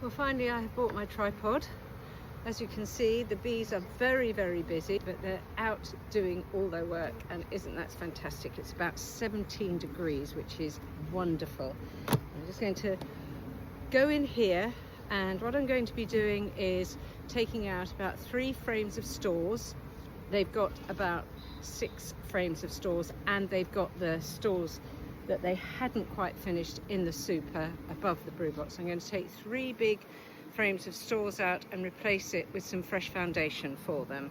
Well, finally I have bought my tripod. As you can see, the bees are very, very busy, but they're out doing all their work, and isn't that fantastic? It's about 17 degrees, which is wonderful. I'm just going to go in here, and what I'm going to be doing is taking out about 3 frames of stores. They've got about 6 frames of stores, and they've got the stores that they hadn't quite finished in the super above the brood box. I'm going to take 3 big frames of stores out and replace it with some fresh foundation for them.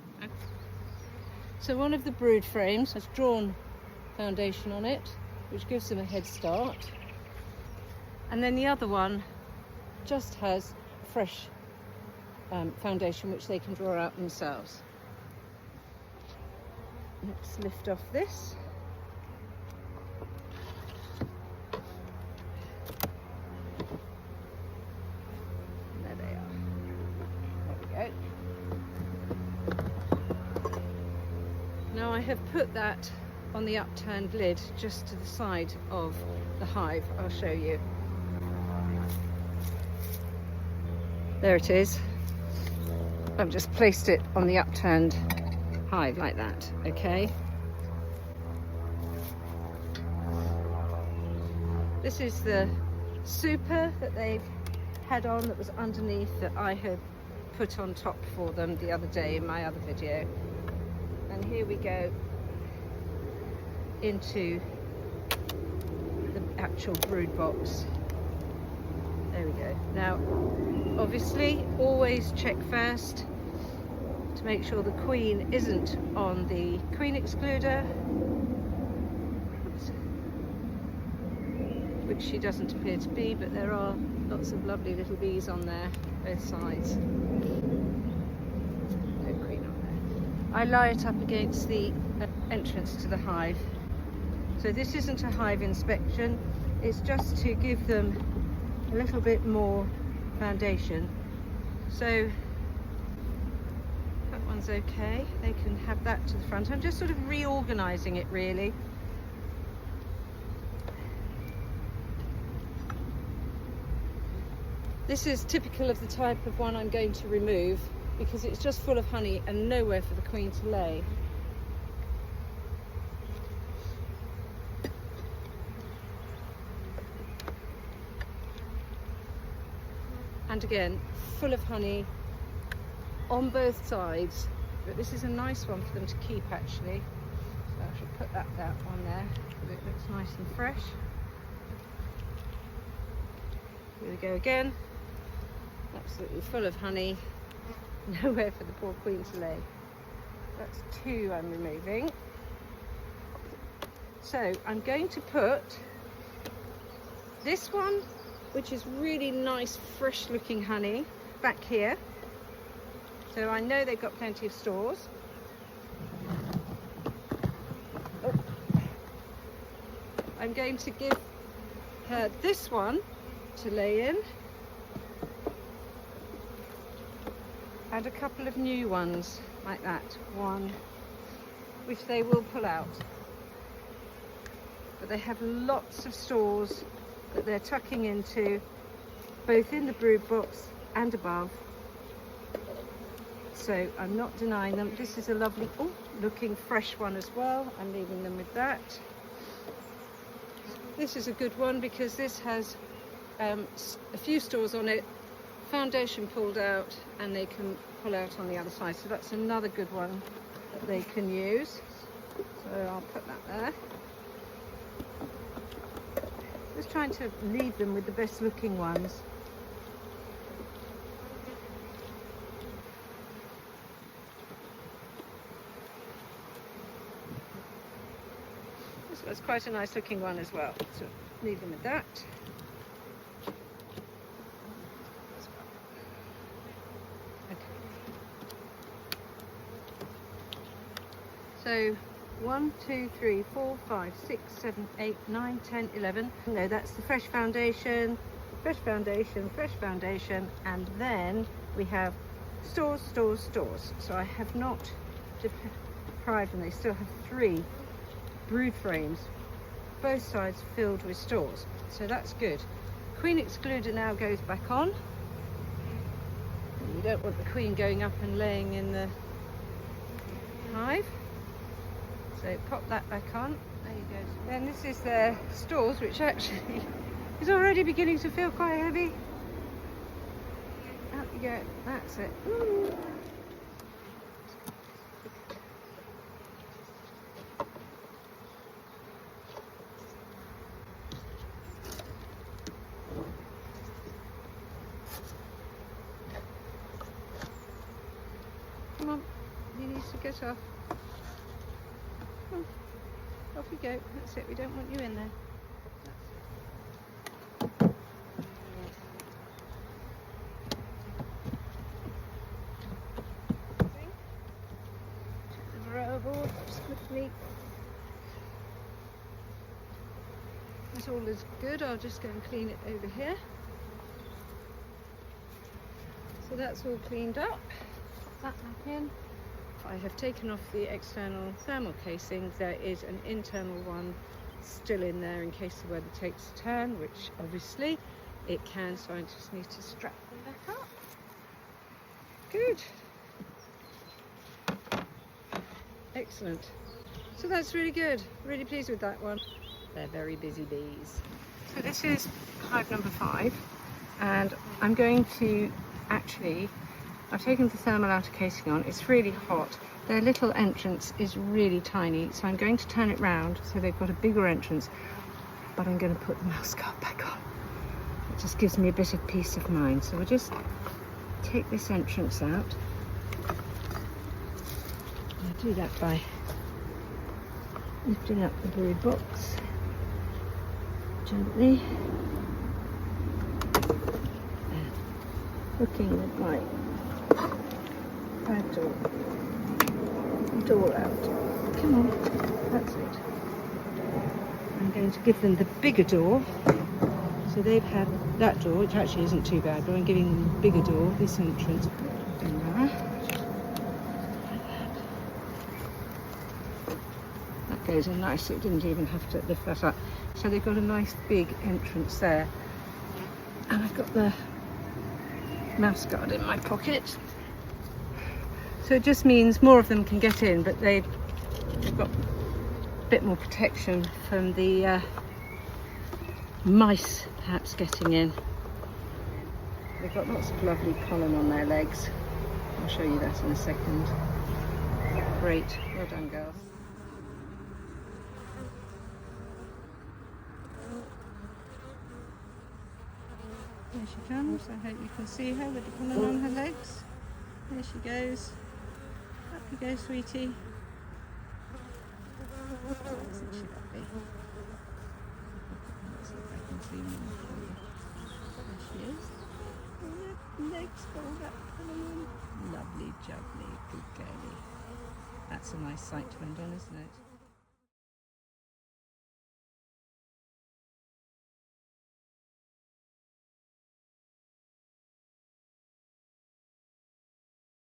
So one of the brood frames has drawn foundation on it, which gives them a head start, and then the other one just has fresh foundation which they can draw out themselves. Let's lift off this. Now I have put that on the upturned lid just to the side of the hive. I'll show you. There it is. I've just placed it on the upturned hive like that, okay? This is the super that they've had on that was underneath that I had put on top for them the other day in my other video. And here we go into the actual brood box. There we go. Now, obviously, always check first to make sure the queen isn't on the queen excluder. Oops. Which she doesn't appear to be, but there are lots of lovely little bees on there, both sides. I lie it up against the entrance to the hive. So this isn't a hive inspection, it's just to give them a little bit more foundation. So that one's okay, they can have that to the front. I'm just sort of reorganizing it really. This is typical of the type of one I'm going to remove, because it's just full of honey and nowhere for the queen to lay. And again, full of honey on both sides, but this is a nice one for them to keep actually. So I should put that one there, so it looks nice and fresh. Here we go again, absolutely full of honey. Nowhere for the poor queen to lay. That's 2 I'm removing. So I'm going to put this one, which is really nice fresh looking honey, back here. So I know they've got plenty of stores. Oh. I'm going to give her this one to lay in, and a couple of new ones like that, one which they will pull out, but they have lots of stores that they're tucking into, both in the brood box and above, so I'm not denying them. This is a lovely looking fresh one as well. I'm leaving them with that. This is a good one because this has a few stores on it, foundation pulled out, and they can pull out on the other side, so that's another good one that they can use. So I'll put that there. Just trying to leave them with the best looking ones. This was quite a nice looking one as well, so leave them with that. So 1, 2, 3, 4, 5, 6, 7, 8, 9, 10, 11. No, that's the fresh foundation, fresh foundation, fresh foundation, and then we have stores, stores, stores. So I have not deprived them. They still have 3 brood frames, both sides filled with stores. So that's good. Queen excluder now goes back on. You don't want the queen going up and laying in the hive. So pop that back on. There you go. Then this is their stalls, which actually is already beginning to feel quite heavy. Out you go. That's it. Ooh. Come on, he needs to get off. Come on, off you go. That's it, we don't want you in there. Check the row board swiftly. That's all is good. I'll just go and clean it over here. So that's all cleaned up. That back in. I have taken off the external thermal casing. There is an internal one still in there in case the weather takes a turn, which obviously it can, so I just need to strap them back up. Good. Excellent. So that's really good. Really pleased with that one. They're very busy bees. So this is hive number 5, and I'm going to I've taken the thermal outer casing on. It's really hot. Their little entrance is really tiny, so I'm going to turn it round so they've got a bigger entrance, but I'm going to put the mouse guard back on. It just gives me a bit of peace of mind. So we'll just take this entrance out. I'll do that by lifting up the brood box gently and hooking with my door out. Come on, that's it. I'm going to give them the bigger door. So they've had that door, which actually isn't too bad, but I'm giving them the bigger door, this entrance. That goes in nicely, it didn't even have to lift that up. So they've got a nice big entrance there. And I've got the mouse guard in my pocket. So it just means more of them can get in, but they've got a bit more protection from the mice perhaps getting in. They've got lots of lovely pollen on their legs. I'll show you that in a second. Great, well done girls. There she comes. I hope you can see her with the pollen on her legs. There she goes. Up you go, sweetie. Isn't she lovely? Let's see if I can zoom in for you. There she is. Oh, legs got all that pollen on. Lovely, jubbly, good girlie. That's a nice sight to end on, isn't it?